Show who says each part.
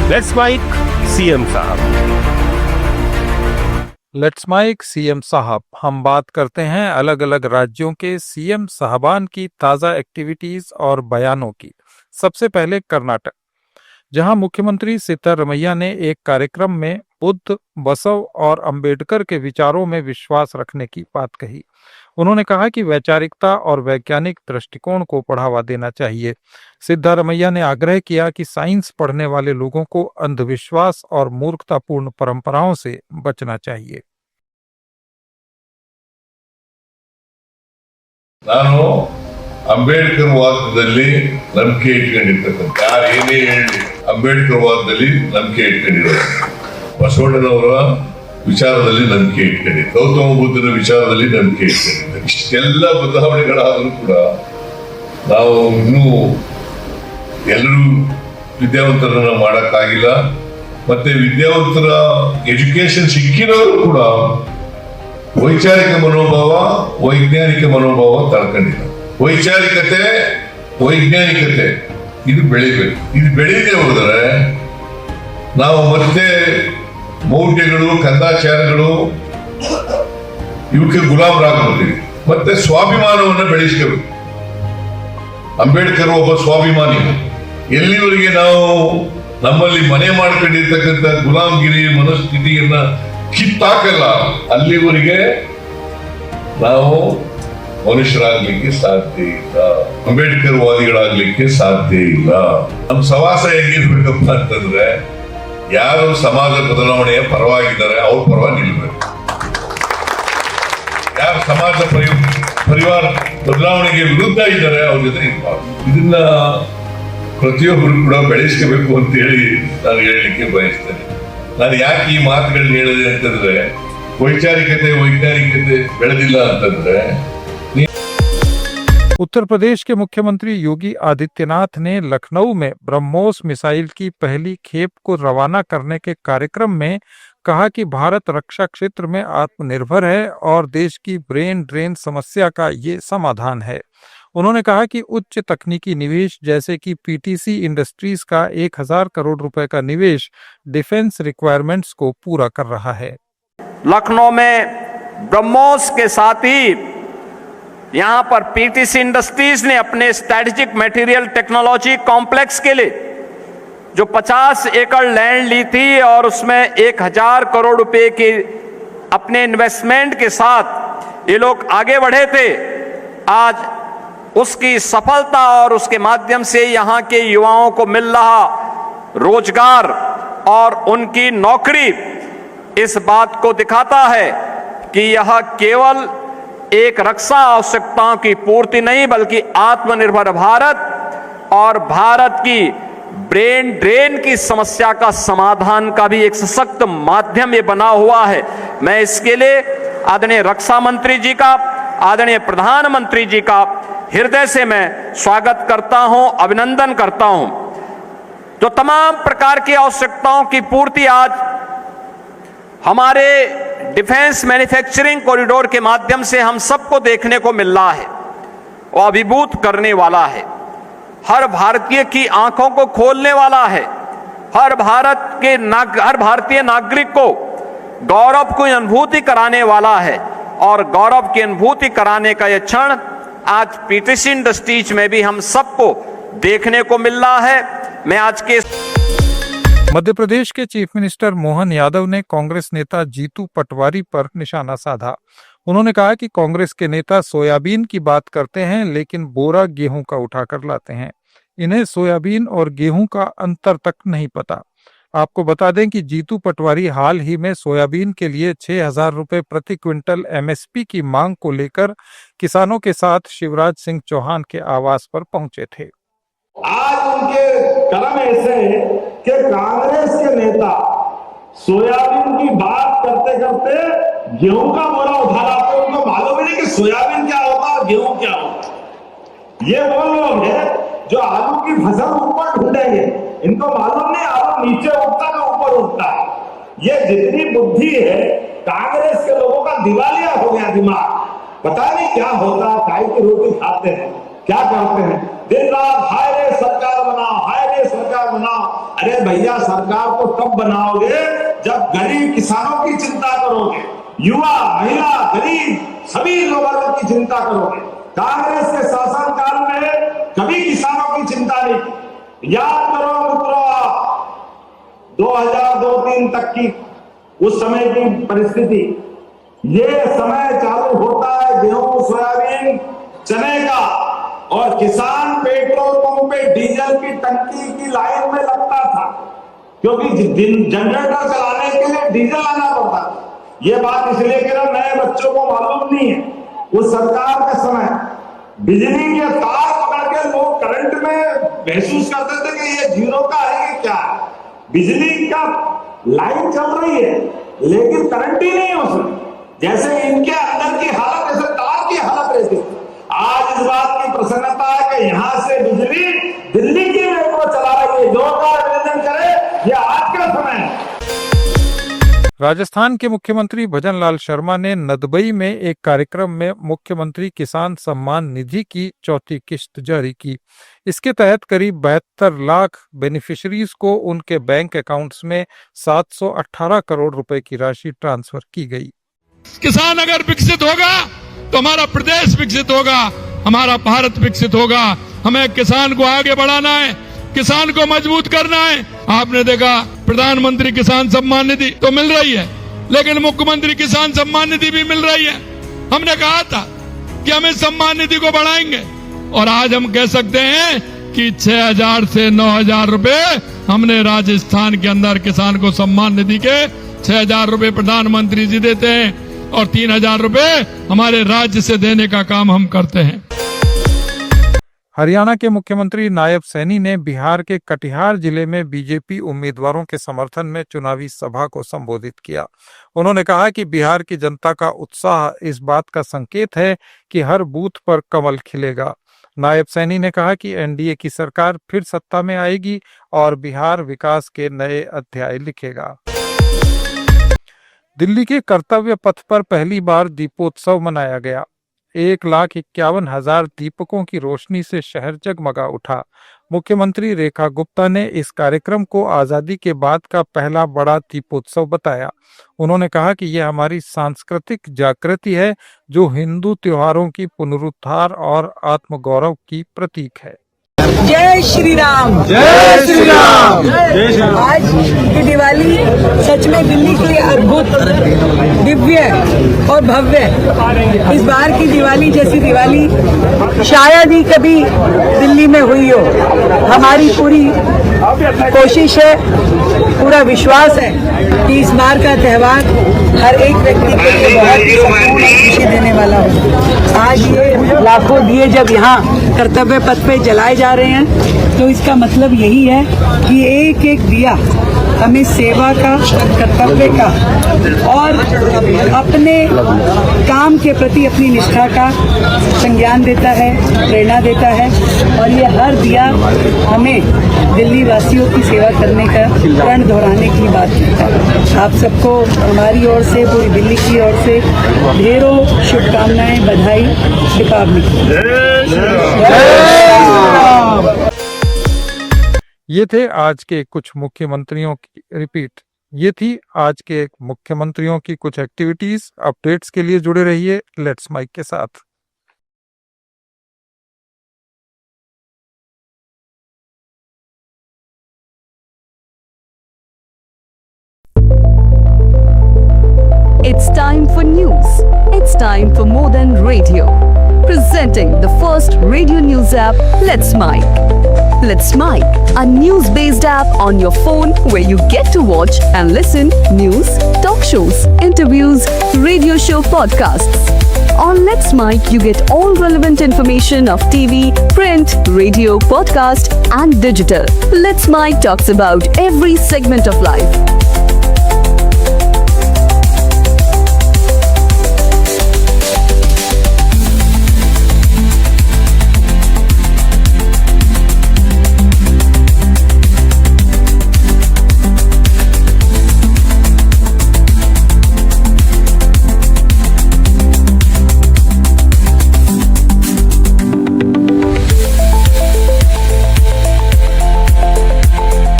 Speaker 1: Let's mic CM साहब।
Speaker 2: Let's mic CM साहब। हम बात करते हैं अलग अलग राज्यों के सीएम साहबान की ताज़ा एक्टिविटीज और बयानों की। सबसे पहले कर्नाटक, जहां मुख्यमंत्री सिद्धरमैया ने एक कार्यक्रम में बुद्ध, बसव और अंबेडकर के विचारों में विश्वास रखने की बात कही। उन्होंने कहा कि वैचारिकता और वैज्ञानिक दृष्टिकोण को बढ़ावा देना चाहिए। सिद्धरमैया ने आग्रह किया कि साइंस पढ़ने वाले लोगों को अंधविश्वास और मूर्खतापूर्ण परंपराओं से बचना चाहिए।
Speaker 3: ನಾನು ಅಂಬೇಡ್ಕರ್ ವಾದದಲ್ಲಿ ನಂಬಿಕೆ ಇಟ್ಕೊಂಡಿರ್ತಕ್ಕಂಥ ಯಾರು ಏನೇ ಹೇಳಿ ಅಂಬೇಡ್ಕರ್ ವಾದದಲ್ಲಿ ನಂಬಿಕೆ ಇಟ್ಕೊಂಡಿರೋದು, ಬಸವಣ್ಣನವರ ವಿಚಾರದಲ್ಲಿ ನಂಬಿಕೆ ಇಟ್ಕೊಂಡಿದ್ದೆ, ಗೌತಮ ಬುದ್ಧನ ವಿಚಾರದಲ್ಲಿ ನಂಬಿಕೆ ಇಟ್ಕೊಂಡಿದ್ದೆ. ಇಷ್ಟೆಲ್ಲ ಬದಲಾವಣೆಗಳಾದರೂ ಕೂಡ ನಾವು ಇನ್ನೂ ಎಲ್ಲರೂ ವಿದ್ಯಾವಂತರನ್ನ ಮಾಡಕ್ಕಾಗಿಲ್ಲ. ಮತ್ತೆ ವಿದ್ಯಾವಂತರ ಎಜುಕೇಶನ್ ಸಿಕ್ಕಿರೋರು ಕೂಡ ವೈಚಾರಿಕ ಮನೋಭಾವ, ವೈಜ್ಞಾನಿಕ ಮನೋಭಾವ ತಳ್ಕೊಂಡಿಲ್ಲ. ವೈಚಾರಿಕತೆ, ವೈಜ್ಞಾನಿಕತೆ ಇದು ಬೆಳಿಬೇಕು. ಇದು ಬೆಳೀದೇ ಹೋದರೆ ನಾವು ಮತ್ತೆ ಮೌಢ್ಯಗಳು, ಕಂದಾಚಾರಗಳು ಇವಕ್ಕೆ ಗುಲಾಮರಾಗ್ಬಿಡ್ತೀವಿ. ಮತ್ತೆ ಸ್ವಾಭಿಮಾನವನ್ನು ಬೆಳೆಸ್ಕೋಬೇಕು. ಅಂಬೇಡ್ಕರ್ ಒಬ್ಬ ಸ್ವಾಭಿಮಾನಿ. ಎಲ್ಲಿವರೆಗೆ ನಾವು ನಮ್ಮಲ್ಲಿ ಮನೆ ಮಾಡ್ಕೊಂಡಿರ್ತಕ್ಕಂಥ ಗುಲಾಮಗಿರಿ ಮನಸ್ಥಿತಿಯನ್ನ ಕಿತ್ತಾಕಲ್ಲ, ಅಲ್ಲಿವರೆಗೆ ನಾವು ಮನುಷ್ಯರಾಗ್ಲಿಕ್ಕೆ ಸಾಧ್ಯ ಇಲ್ಲ, ಅಂಬೇಡ್ಕರ್ ವಾದಿಗಳಾಗ್ಲಿಕ್ಕೆ ಸಾಧ್ಯ ಇಲ್ಲ. ನಮ್ಮ ಸವಾಸ ಹೆಂಗಿರ್ಬೇಕಪ್ಪ ಅಂತಂದ್ರೆ, ಯಾರು ಸಮಾಜ ಬದಲಾವಣೆಯ ಪರವಾಗಿದ್ದಾರೆ ಅವ್ರ ಪರವಾಗಿ ನಿಲ್ಬೇಕು. ಯಾರು ಸಮಾಜ ಪರಿವಾರ ಬದಲಾವಣೆಗೆ ವಿರುದ್ಧ ಇದ್ದಾರೆ ಅವ್ರ ಜೊತೆ ಇರಬಾರ್ದು. ಇದನ್ನ ಪ್ರತಿಯೊಬ್ಬರು ಕೂಡ ಬೆಳೆಸ್ಕೋಬೇಕು ಅಂತ ಹೇಳಿ ನಾನು ಹೇಳಲಿಕ್ಕೆ ಬಯಸ್ತೇನೆ. ನಾನು ಯಾಕೆ ಈ ಮಾತುಗಳನ್ನ ಹೇಳಿದೆ ಅಂತಂದ್ರೆ, ವೈಚಾರಿಕತೆ, ವೈಜ್ಞಾನಿಕತೆ ಬೆಳೆದಿಲ್ಲ ಅಂತಂದ್ರೆ.
Speaker 2: उत्तर प्रदेश के मुख्यमंत्री योगी आदित्यनाथ ने लखनऊ में ब्रह्मोस मिसाइल की पहली खेप को रवाना करने के कार्यक्रम में कहा कि भारत रक्षा क्षेत्र में आत्मनिर्भर है और देश की ब्रेन ड्रेन समस्या का ये समाधान है। उन्होंने कहा कि उच्च तकनीकी निवेश जैसे कि पीटीसी इंडस्ट्रीज का 1000 करोड़ रुपए का निवेश डिफेंस रिक्वायरमेंट्स को पूरा कर रहा है।
Speaker 4: लखनऊ में ब्रह्मोस के साथ ही यहां पर पीटीसी इंडस्ट्रीज ने अपने स्ट्रेटेजिक मटेरियल टेक्नोलॉजी कॉम्प्लेक्स के लिए जो 50 एकड़ लैंड ली थी और उसमें 1000 करोड़ रुपए की अपने इन्वेस्टमेंट के साथ ये लोग आगे बढ़े थे। आज उसकी सफलता और उसके माध्यम से यहां के युवाओं को मिल रहा रोजगार और उनकी नौकरी इस बात को दिखाता है कि यह केवल एक रक्षा आवश्यकताओं की पूर्ति नहीं बल्कि आत्मनिर्भर भारत और भारत की ब्रेन ड्रेन की समस्या का समाधान का भी एक सशक्त माध्यम ये बना हुआ है। मैं इसके लिए आदरणीय रक्षा मंत्री जी का, आदरणीय प्रधानमंत्री जी का हृदय से मैं स्वागत करता हूं, अभिनंदन करता हूं। जो तमाम प्रकार की आवश्यकताओं की पूर्ति आज हमारे डिफेंस मैन्युफैक्चरिंग कॉरिडोर के माध्यम से हम सबको देखने को मिल रहा है और अभिभूत करने वाला है। हर भारतीय की आंखों को खोलने वाला है। हर भारतीय नागरिक को गौरव की अनुभूति कराने वाला है और गौरव की अनुभूति कराने का यह क्षण आज पीटीसी इंडस्ट्रीज में भी हम सबको देखने को मिल रहा है। मैं आज के
Speaker 2: मध्य प्रदेश के चीफ मिनिस्टर मोहन यादव ने कांग्रेस नेता जीतू पटवारी पर निशाना साधा। उन्होंने कहा कि कांग्रेस के नेता सोयाबीन की बात करते हैं लेकिन बोरा गेहूं का उठाकर लाते हैं। इन्हें सोयाबीन और गेहूं का अंतर तक नहीं पता। आपको बता दें कि जीतू पटवारी हाल ही में सोयाबीन के लिए 6000 रुपए प्रति क्विंटल एमएसपी की मांग को लेकर किसानों के साथ शिवराज सिंह चौहान के आवास पर पहुंचे थे।
Speaker 5: आज उनके कदम ऐसे हैं कि कांग्रेस के नेता सोयाबीन की बात करते करते गेहूं का बोरा उठा लाते, उनको मालूम ही नहीं कि सोयाबीन क्या होता और गेहूं क्या होता। ये वो लोग हैं जो आलू की फसल ऊपर ढूंढेंगे, इनको मालूम नहीं आलू नीचे उठता है ऊपर उठता है। ये जितनी बुद्धि है कांग्रेस के लोगों का दिवालिया हो गया दिमाग। पता नहीं क्या होता, काय की रोटी खाते हैं, क्या करते हैं, दिन रात हाय रे सरकार बनाओ, हाय रे ये सरकार बनाओ। अरे भैया, सरकार को तब बनाओगे जब गरीब किसानों की चिंता करोगे, युवा, महिला, गरीब सभी लोगों की चिंता करोगे। कांग्रेस के शासनकाल में कभी किसानों की चिंता नहीं की। याद करो मित्रों, 2002-3 तक की उस समय की परिस्थिति, ये समय चालू होता है गेहूं, सोयाबीन, चने का, और किसान पेट्रोल पंप पे डीजल की टंकी की लाइन में लगता था, क्योंकि जनरेटर चलाने के लिए डीजल लाना पड़ता था। ये बात इसलिए कह रहा हूं, नए बच्चों को मालूम नहीं है। उस सरकार के समय बिजली के तार पकड़ के लोग करंट में महसूस करते थे कि ये जीरो का है कि क्या है। बिजली का लाइन चल रही है लेकिन करंट ही नहीं है उसमें, जैसे इनके अंदर की हालत ऐसे तार की हालत रहती है। आज इस बात की प्रसन्नता है कि यहां से बिजली दिल्ली की मेट्रो चला रही है। जोरदार अभिनंदन करें, यह आज का समय है।
Speaker 2: राजस्थान के मुख्यमंत्री भजन लाल शर्मा ने नदबई में एक कार्यक्रम में मुख्यमंत्री किसान सम्मान निधि की चौथी किश्त जारी की। इसके तहत करीब 72 लाख बेनिफिशरीज को उनके बैंक अकाउंट्स में 718 करोड़ रुपए की राशि ट्रांसफर की गई।
Speaker 6: किसान अगर विकसित होगा तो हमारा प्रदेश विकसित होगा, हमारा भारत विकसित होगा। हमें किसान को आगे बढ़ाना है, किसान को मजबूत करना है। आपने देखा प्रधानमंत्री किसान सम्मान निधि तो मिल रही है, लेकिन मुख्यमंत्री किसान सम्मान निधि भी मिल रही है। हमने कहा था कि हम इस सम्मान निधि को बढ़ाएंगे, और आज हम कह सकते हैं कि 6,000 से 9,000 रुपए हमने राजस्थान के अंदर किसान को सम्मान निधि के 6,000 रुपए प्रधानमंत्री जी देते हैं, और 3,000 रुपए हमारे राज्य से देने का काम हम करते हैं।
Speaker 2: हरियाणा के मुख्यमंत्री नायब सैनी ने बिहार के कटिहार जिले में बीजेपी उम्मीदवारों के समर्थन में चुनावी सभा को संबोधित किया। उन्होंने कहा कि बिहार की जनता का उत्साह इस बात का संकेत है कि हर बूथ पर कमल खिलेगा। नायब सैनी ने कहा कि एनडीए की सरकार फिर सत्ता में आएगी और बिहार विकास के नए अध्याय लिखेगा। दिल्ली के कर्तव्य पथ पर पहली बार दीपोत्सव मनाया गया। 1,51,000 दीपकों की रोशनी से शहर जगमगा उठा। मुख्यमंत्री रेखा गुप्ता ने इस कार्यक्रम को आजादी के बाद का पहला बड़ा दीपोत्सव बताया। उन्होंने कहा कि यह हमारी सांस्कृतिक जागृति है, जो हिंदू त्योहारों की पुनरुद्धार और आत्मगौरव की प्रतीक है।
Speaker 7: जय श्री राम, जय श्री राम, जय श्री राम। आज की दिवाली सच में दिल्ली की अद्भुत, दिव्य और भव्य, इस बार की दिवाली जैसी दिवाली शायद ही कभी दिल्ली में हुई हो। हमारी पूरी कोशिश है, पूरा विश्वास है कि इस बार का त्यौहार हर एक व्यक्ति के लिए बहुत ही संपूर्ण खुशी देने वाला हो। आज ये लाखों दिए जब यहाँ कर्तव्य पथ पे जलाए जा रहे हैं, तो इसका मतलब यही है कि एक एक दिया हमें सेवा का, कर्तव्य का और अपने काम के प्रति अपनी निष्ठा का संज्ञान देता है, प्रेरणा देता है। और ये हर दिया हमें दिल्ली वासियों की सेवा करने का प्रण दोहराने की बात करता है। आप सबको हमारी ओर से, पूरी दिल्ली की ओर से ढेरों शुभकामनाएं, बधाई, दीपावली।
Speaker 2: ये थे आज के कुछ मुख्यमंत्रियों की ये थी आज के मुख्यमंत्रियों की कुछ एक्टिविटीज। अपडेट्स के लिए जुड़े रहिए लेट्स माइक के साथ।
Speaker 8: It's time for news. It's time for more than radio. Presenting the first radio news app, Let's Mic. Let's Mic, a news-based app on your phone where you get to watch and listen news, talk shows, interviews, radio show podcasts. On Let's Mic, you get all relevant information of TV, print, radio, podcast, and digital. Let's Mic talks about every segment of life.